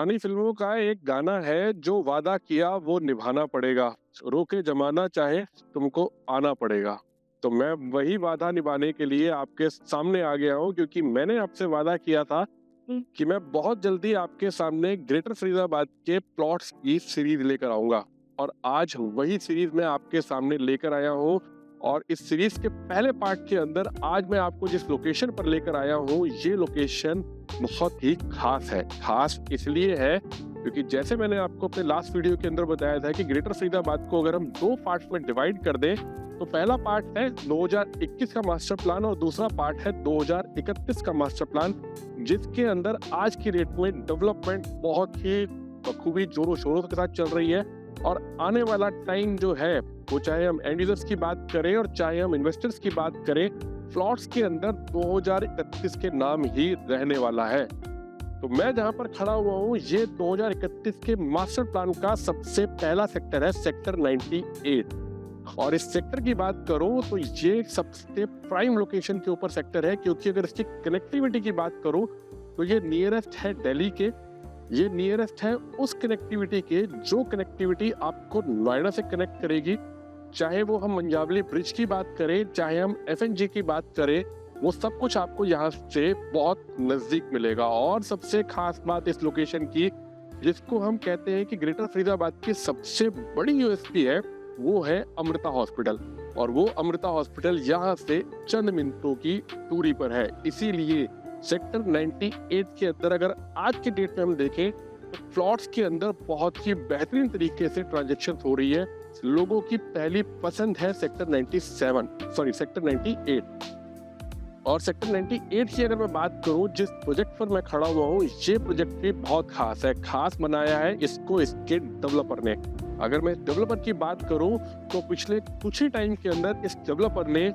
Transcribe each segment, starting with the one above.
पुरानी फिल्मों का एक गाना है, जो वादा किया वो निभाना पड़ेगा, रोके जमाना चाहे तुमको आना पड़ेगा। तो मैं वही वादा निभाने के लिए आपके सामने आ गया हूँ, क्योंकि मैंने आपसे वादा किया था कि मैं बहुत जल्दी आपके सामने ग्रेटर फरीदाबाद के प्लॉट्स की सीरीज लेकर आऊंगा। और आज वही सीरीज मैं आपके सामने लेकर आया हूँ। और इस सीरीज के पहले पार्ट के अंदर आज मैं आपको जिस लोकेशन पर लेकर आया हूँ, ये लोकेशन बहुत ही खास है। खास इसलिए है क्योंकि जैसे मैंने आपको अपने लास्ट वीडियो के अंदर बताया था कि ग्रेटर फरीदाबाद को अगर हम दो पार्ट्स में डिवाइड कर दें, तो पहला पार्ट है 2021 का मास्टर प्लान और दूसरा पार्ट है 2031 का मास्टर प्लान, जिसके अंदर आज की डेट में डेवलपमेंट बहुत ही बखूबी जोरों शोरों के साथ चल रही है। और आने वाला टाइम जो है, वो चाहे हम एंड यूजर्स की बात करें और चाहे हम इन्वेस्टर्स की बात करें, प्लॉट्स के अंदर 2031 के नाम ही रहने वाला है। तो मैं जहां पर खड़ा हुआ हूं, ये 2031 के मास्टर प्लान का सबसे पहला सेक्टर है, सेक्टर 98। और इस सेक्टर की बात करूं तो ये सबसे प्राइम लोकेशन के ऊपर सेक्टर है, क्योंकि अगर इसकी कनेक्टिविटी की बात करूं तो ये नियरेस्ट है दिल्ली के। ये नियरेस्ट है उस कनेक्टिविटी के जो कनेक्टिविटी आपको नोएडा से कनेक्ट करेगी। चाहे वो हम मंजावली ब्रिज की बात करें, चाहे हम एफएनजी की बात करें, वो सब कुछ आपको यहाँ से बहुत नजदीक मिलेगा। और सबसे खास बात इस लोकेशन की, जिसको हम कहते हैं कि ग्रेटर फरीदाबाद की सबसे बड़ी यूएसपी है, वो है अमृता हॉस्पिटल। और वो अमृता हॉस्पिटल यहाँ से चंद मिनटों की दूरी पर है। इसीलिए सेक्टर 98 के अंदर अगर आज के डेट में हम देखें तो प्लॉट्स के अंदर बहुत ही बेहतरीन तरीके से ट्रांजेक्शन हो रही है। लोगों की पहली पसंद है सेक्टर 98। और सेक्टर 98 की अगर मैं बात करूं, जिस प्रोजेक्ट पर मैं खड़ा हुआ हूं, ये प्रोजेक्ट भी बहुत खास है। खास बनाया है इसको इसके डेवलपर ने। अगर मैं डेवलपर की बात करूं तो पिछले कुछ ही टाइम के अंदर इस डेवलपर ने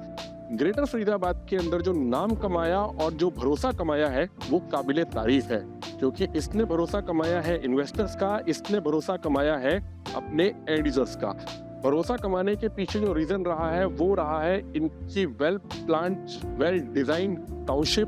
ग्रेटर फरीदाबाद के अंदर जो नाम कमाया और जो भरोसा कमाया है, वो काबिले तारीफ है। क्योंकि इसने भरोसा कमाया है इन्वेस्टर्स का, इसने भरोसा कमाया है अपने एंड यूजर्स का। भरोसा कमाने के पीछे जो रीजन रहा है, वो रहा है इनकी well planned, well design township.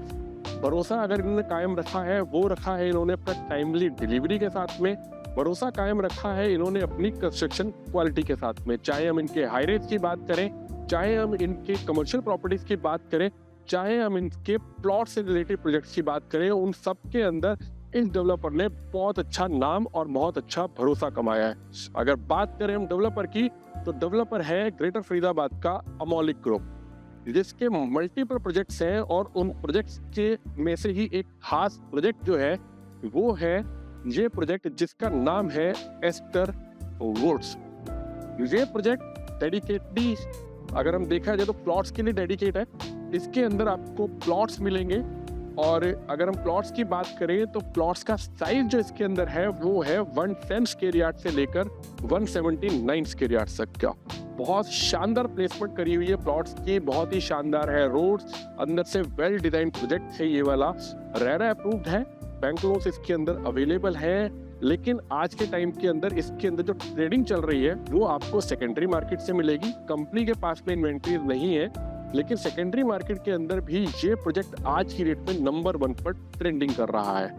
भरोसा अगर इन्होंने कायम रखा है, वो रखा है इन्होंने अपना टाइमली डिलीवरी के साथ में। भरोसा कायम रखा है इन्होंने अपनी कंस्ट्रक्शन क्वालिटी के साथ में। चाहे हम इनके हाईरेज की बात करें, चाहे हम इनके कमर्शियल प्रॉपर्टीज की बात करें, चाहे हम इनके प्लॉट से रिलेटेड प्रोजेक्ट्स की बात करें, उन सब के अंदर इस डेवलपर ने बहुत अच्छा नाम और बहुत अच्छा भरोसा कमाया है। अगर बात करें हम डेवलपर की, तो डेवलपर है ग्रेटर फरीदाबाद का अमौलिक ग्रुप, जिसके मल्टीपल प्रोजेक्ट्स हैं। और उन प्रोजेक्ट्स के में से ही एक खास प्रोजेक्ट जो है, वो है ये प्रोजेक्ट जिसका नाम है एस्टर वुड्स। ये प्रोजेक्ट डेडिकेटली अगर हम देखा जाए तो प्लॉट्स के लिए डेडिकेट है। इसके अंदर आपको प्लॉट्स मिलेंगे। और अगर हम प्लॉट्स की बात करें तो प्लॉट्स का साइज जो इसके अंदर है, वो है 110 स्क्वायर यार्ड से लेकर 179 स्क्वायर यार्ड तक का। बहुत शानदार प्लेसमेंट करी हुई है प्लॉट्स की, बहुत ही शानदार है। रोड्स अंदर से वेल डिजाइन प्रोजेक्ट है ये वाला। रेरा अप्रूव्ड है, बैंक लोन्स इसके अंदर अवेलेबल है। लेकिन आज के टाइम के अंदर इसके अंदर जो ट्रेडिंग चल रही है, वो आपको सेकेंडरी मार्केट से मिलेगी। कंपनी के पास में इन्वेंट्रीज नहीं है, लेकिन सेकेंडरी मार्केट के अंदर भी ये प्रोजेक्ट आज की डेट में नंबर 1 पर ट्रेंडिंग कर रहा है।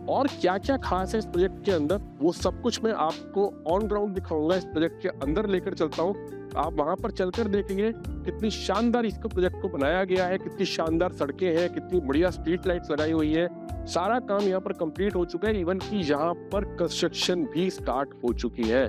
और क्या क्या खास है इस प्रोजेक्ट के अंदर, वो सब कुछ मैं आपको ऑन ग्राउंड दिखाऊंगा। इस प्रोजेक्ट के अंदर लेकर चलता हूँ, आप वहां पर चलकर देखेंगे कितनी शानदार इसको प्रोजेक्ट को बनाया गया है, कितनी शानदार सड़कें हैं, कितनी बढ़िया स्ट्रीट लाइट्स लगाई हुई है। सारा काम यहाँ पर कंप्लीट हो चुका है, इवन कि यहाँ पर कंस्ट्रक्शन भी स्टार्ट हो चुकी है।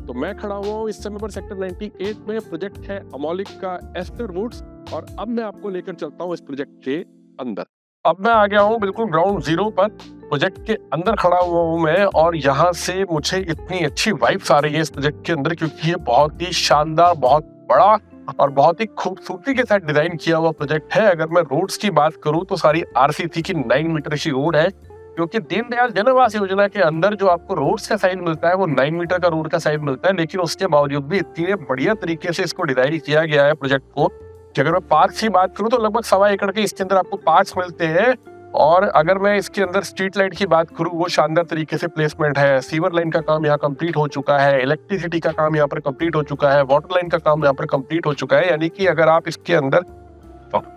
तो मैं खड़ा हुआ हूँ इस समय पर सेक्टर 98 में। प्रोजेक्ट है अमौलिक का एस्टर वुड्स। और अब मैं आपको लेकर चलता हूँ इस प्रोजेक्ट के अंदर। अब मैं आ गया हूँ बिल्कुल ग्राउंड जीरो पर, प्रोजेक्ट के अंदर खड़ा हुआ हूँ मैं। और यहाँ से मुझे इतनी अच्छी वाइब्स आ रही है इस प्रोजेक्ट के अंदर, क्योंकि ये बहुत ही शानदार, बहुत बड़ा और बहुत ही खूबसूरती के साथ डिजाइन किया हुआ प्रोजेक्ट है। अगर मैं रोड्स की बात करूँ तो सारी आरसीसी की 9 मीटर की रोड है, क्योंकि दीनदयाल जन आवास योजना के अंदर जो आपको रोड्स का साइज मिलता है, वो 9 मीटर का रोड का साइज मिलता है। लेकिन उसके बावजूद भी इतने बढ़िया तरीके से इसको डिजाइन किया गया है प्रोजेक्ट को, कि अगर मैं पार्क की बात करूँ तो लगभग 1.25 एकड़ के इसके अंदर आपको पार्क्स मिलते हैं। और अगर मैं इसके अंदर स्ट्रीट लाइट की बात करूँ, वो शानदार तरीके से प्लेसमेंट है। सीवर लाइन का काम यहाँ कंप्लीट हो चुका है, इलेक्ट्रिसिटी का काम यहाँ पर कंप्लीट हो चुका है, वाटर लाइन का काम यहाँ पर कंप्लीट हो चुका है। यानी कि अगर आप इसके अंदर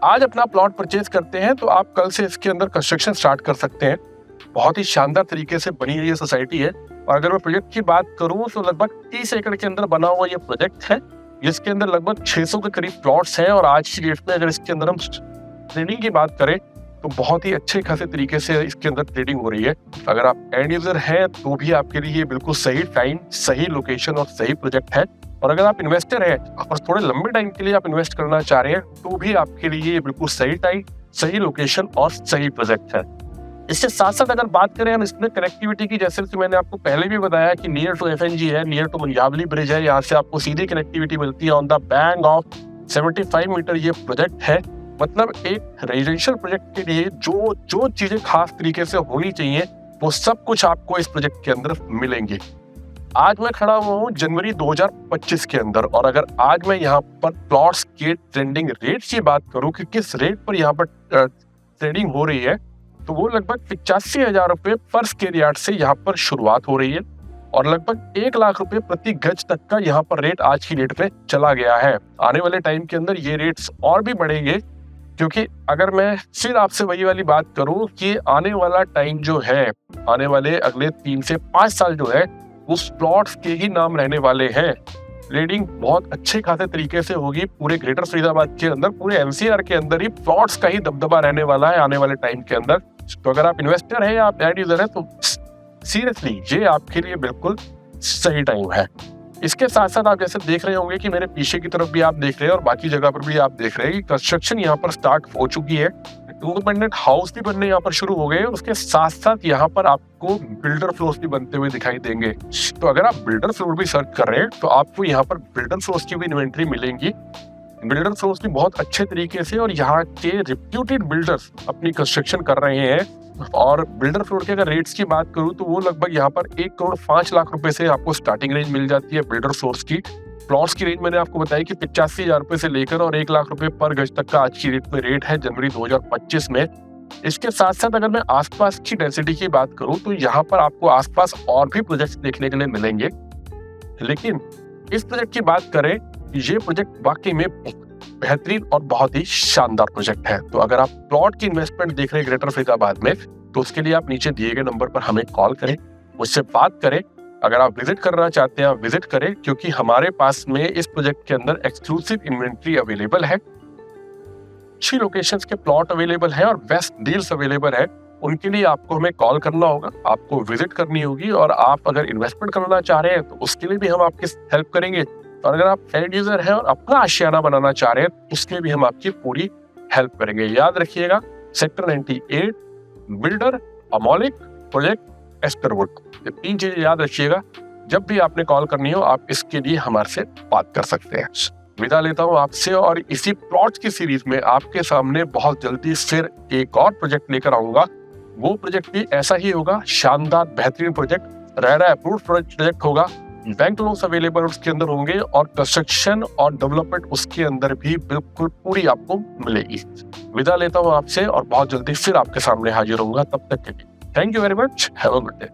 आज अपना प्लॉट परचेज करते हैं तो आप कल से इसके अंदर कंस्ट्रक्शन स्टार्ट कर सकते हैं। बहुत ही शानदार तरीके से बनी हुई ये सोसाइटी है। और अगर मैं प्रोजेक्ट की बात करूं तो लगभग 30 एकड़ के अंदर बना हुआ ये प्रोजेक्ट है, जिसके अंदर लगभग 600 के करीब प्लॉट्स हैं। और आज की डेट में अगर इसके अंदर हम ट्रेडिंग की बात करें तो बहुत ही अच्छे खासे तरीके से इसके अंदर ट्रेडिंग हो रही है। अगर आप एंड यूजर हैं तो भी आपके लिए ये बिल्कुल सही टाइम, सही लोकेशन और सही प्रोजेक्ट है। और अगर आप इन्वेस्टर हैं और थोड़े लंबे टाइम के लिए आप इन्वेस्ट करना चाह रहे हैं तो भी आपके लिए ये बिल्कुल सही टाइम, सही लोकेशन और सही प्रोजेक्ट है। इसके साथ साथ अगर बात करें हम इसमें कनेक्टिविटी की, जैसे कि मैंने आपको पहले भी बताया कि नियर टू एफएनजी है, नियर टू मंजावली ब्रिज है, यहाँ से आपको सीधी कनेक्टिविटी मिलती है। On the bank of 75 metre ये प्रोजेक्ट है। मतलब एक रेजिडेंशियल प्रोजेक्ट के लिए जो जो चीजें खास तरीके से होनी चाहिए वो सब कुछ आपको इस प्रोजेक्ट के अंदर मिलेंगी। आज मैं खड़ा हुआ हूँ जनवरी 2025 के अंदर, और अगर आज मैं यहाँ पर प्लॉट्स के ट्रेंडिंग रेट की बात करूँ कि किस रेट पर यहाँ पर ट्रेडिंग हो रही है, तो वो लगभग 85,000 रुपए पर स्क्वायर यार्ड से यहाँ पर शुरुआत हो रही है और लगभग 1 लाख रुपए प्रति गज तक का यहाँ पर रेट आज की डेट में चला गया है। आने वाले टाइम के अंदर ये रेट्स और भी बढ़ेंगे, क्योंकि अगर मैं फिर आपसे वही वाली बात करूं कि आने वाला टाइम जो है, आने वाले अगले 3 से 5 साल जो है उस प्लॉट्स के ही नाम रहने वाले हैं। ट्रेडिंग बहुत अच्छे खासे तरीके से होगी पूरे ग्रेटर फरीदाबाद के अंदर, पूरे एनसीआर के अंदर ही प्लॉट्स का ही दबदबा रहने वाला है आने वाले टाइम के अंदर। तो अगर आप इन्वेस्टर हैं या आप एंड यूजर हैं तो सीरियसली ये आपके लिए बिल्कुल सही टाइम है। इसके साथ साथ आप जैसे देख रहे होंगे कि मेरे पीछे की तरफ भी आप देख रहे हैं और बाकी जगह पर भी आप देख रहे हैं कि कंस्ट्रक्शन यहाँ पर स्टार्ट हो चुकी है। इंडिपेंडेंट हाउस भी बनने यहाँ पर शुरू हो गए और उसके साथ साथ यहाँ पर आपको बिल्डर फ्लोर्स भी बनते हुए दिखाई देंगे। तो अगर आप बिल्डर फ्लोर भी सर्च कर रहे हैं तो आपको यहाँ पर बिल्डर फ्लोर्स की भी इन्वेंट्री मिलेंगी। बिल्डर फ्लोर्स भी बहुत अच्छे तरीके से और यहाँ के रिप्यूटेड बिल्डर्स अपनी कंस्ट्रक्शन कर रहे हैं। और बिल्डर फ्लोर के अगर रेट्स की बात करूं तो वो लगभग यहाँ पर 1,05 लाख रुपए से आपको स्टार्टिंग रेंज मिल जाती है बिल्डर फ्लोर्स की। प्लॉट्स की रेंज मैंने आपको बताई कि 85,000 रुपए से लेकर और 1 लाख रुपए पर गज तक का आज की डेट में रेट है जनवरी 2025 में। इसके साथ साथ अगर मैं आसपास की डेंसिटी की बात करूं तो यहाँ पर आपको आसपास और भी प्रोजेक्ट देखने के लिए मिलेंगे, लेकिन इस प्रोजेक्ट की बात करें, ये प्रोजेक्ट वाकई में बेहतरीन और बहुत ही शानदार प्रोजेक्ट है। तो अगर आप प्लॉट की इन्वेस्टमेंट देख रहे हैं ग्रेटर फरीदाबाद में तो उसके लिए आप नीचे दिए गए नंबर पर हमें कॉल करें, मुझसे बात करें। अगर आप विजिट करना चाहते हैं आप विजिट करें, क्योंकि हमारे पास में इस प्रोजेक्ट के अंदर एक्सक्लूसिव इन्वेंट्री अवेलेबल है, अच्छी लोकेशंस के प्लॉट अवेलेबल है और बेस्ट डील्स अवेलेबल है। उनके लिए आपको हमें कॉल करना होगा, आपको विजिट करनी होगी, और आप अगर इन्वेस्टमेंट करना चाह रहे हैं तो उसके लिए भी हम आपकी हेल्प करेंगे। और अगर आप एंड यूजर हैं और अपना आशियाना बनाना चाह रहे हैं तो उसके भी हम आपकी पूरी हेल्प करेंगे। याद रखिएगा, सेक्टर 98, बिल्डर, अमोलिक, प्रोजेक्ट एस्करवुड, ये 3 चीजें याद रखिएगा। जब भी आपने कॉल करनी हो आप इसके लिए हमारे से बात कर सकते हैं। विदा लेता हूं आपसे और इसी प्लॉट की सीरीज में आपके सामने बहुत जल्दी फिर एक और प्रोजेक्ट लेकर आऊंगा। वो प्रोजेक्ट भी ऐसा ही होगा, शानदार बेहतरीन प्रोजेक्ट, रेरा अप्रूव्ड प्रोजेक्ट होगा, बैंक लोन्स अवेलेबल उसके अंदर होंगे और कंस्ट्रक्शन और डेवलपमेंट उसके अंदर भी बिल्कुल पूरी आपको मिलेगी। विदा लेता हूं आपसे और बहुत जल्दी फिर आपके सामने हाजिर होऊंगा। तब तक के लिए thank you very much, have a good day.